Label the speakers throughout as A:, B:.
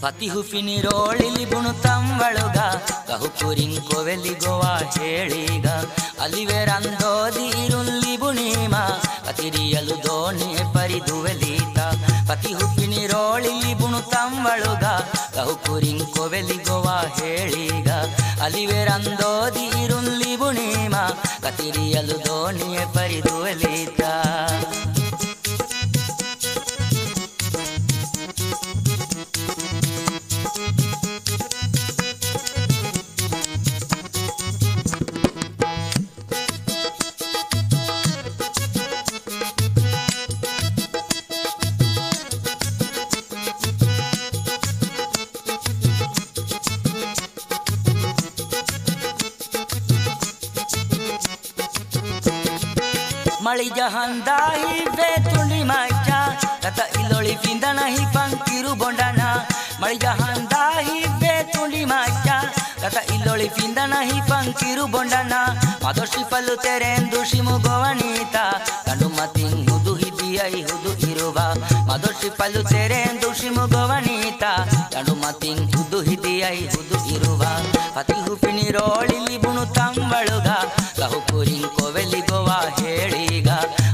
A: ಪತಿಹು ಫಿನಿರೋಳಿಲಿ ಬುಣು ತಂವಳುಗ ಕಹು ಕುರಿಂ ಕೊವೆಲಿ ಗೋವಾ ಹೇಳಿಗ ಅಲಿವೆ ರಂದೋದಿ ಇರುಲ್ಲಿ ಬುಣೀಮ ಅತಿರಿಯಲು ದೋಣಿ ಪರಿದುವೆಲೀತ ಪತಿಹು ಫಿನಿರೋಳಿಲಿ ಬುಣು ತಂವಳುಗ ಕಹು ಕುರಿಂ ಕೊವೆಲಿ ಗೋವಾ ಹೇಳಿಗ ಅಲಿವೆ ರಂದೋದಿ ಇರುಲ್ಲಿ ಬುಣೀಮ ಕತಿರಿಯಲು ದೋಣಿ ಪರಿದುವೆಲೀತ मळी जहांदा ही वेतुंडी माचा कता इलोळी फिंदना ही पंकिरु बोंडाना मळी जहांदा ही वेतुंडी माचा कता इलोळी फिंदना ही पंकिरु बोंडाना मादोशी पल्लु तेरेंदु शिमु गोवनीता कंडु मतिं हुदु हिदियೈ हुदु इरुवा मादोशी पल्लु तेरेंदु शिमु गोवनीता कंडु मतिं हुदु हिदियೈ हुदु इरुवा पति हुपिनि रोಳಿಲಿ ಬುಣು ತಂವಳುಗ ಕಹು ಕುರಿಂ ಕೊವೆಲಿ ಗೋವಾ ಹೇಳಿಗ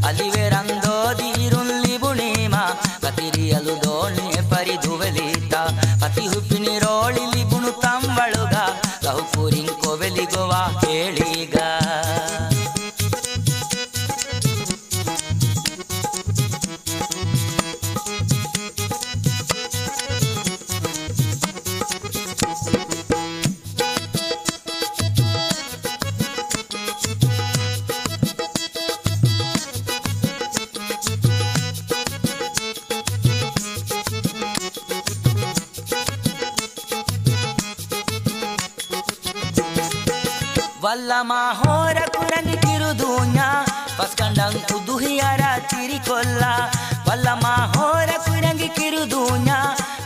A: ಅಲಿವೆ ರಂದೋದಿ ಇರುಲ್ಲಿ ಬುಣೀಮ ಕತಿರಿಯಲು ದೋಣಿ ಪರಿದುವೆಲೀತ ಪತಿ ಹುಪಿನಿ ರೋಳಿಲಿ ಬುಣು ತಂವಳುಗ ಕಹು ಕುರಿಂ ಕೊವೆಲಿ ಗೋವಾ ಹೇಳಿಗ वल्ला माहोर कुरंगी किरुदून्या पस्कंडं कुदुहियारा तिरिकोल्ला वल्ला माहोर कुरंगी किरुदून्या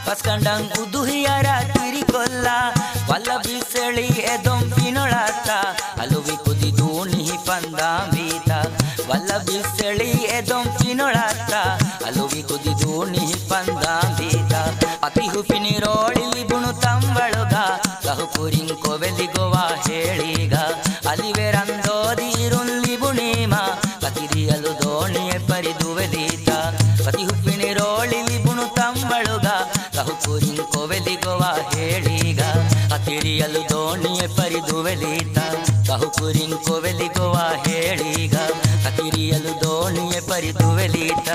A: पस्कंडं कुदुहियारा तिरिकोल्ला वल्ला बिसेळी एदों पिनोळाता अलुवी कुदी दूनी पंदांबीता वल्ला बिसेळी एदों पिनोळाता अलुवी कुदी दूनी पंदांबीता पति हुपिनि रोಳಿಲಿ ಬುಣು ತಂವಳುಗ ಕಹು ಕುರಿಂ ಕೊವೆಲಿ ಗೋವಾ ಹೇಳಿಗ ಅಲಿವೆ ರಂದೋದಿ ಇರುಲ್ಲಿ ಬುಣೀಮ ಕತಿರಿಯಲು ದೋಣಿಯೆ ಪರಿದುವೆಲೀತ ಪತಿ ಹುಪ್ಪಿನಿ ರೋಳಿಲಿ ಬುಣು ತಂವಳುಗ ಕಹು ಕುರಿಂ ಕೊವೆಲಿ ಗೋವಾ ಹೇಳಿಗ ಕತಿರಿಯಲು ದೋಣಿಯೆ ಪರಿದುವೆಲೀತ ಕಹು ಕುರಿಂ ಕೊವೆಲಿ ಗೋವಾ ಹೇಳಿಗ ಕತಿರಿಯಲು ದೋಣಿಯೆ ಪರಿದುವೆಲೀತ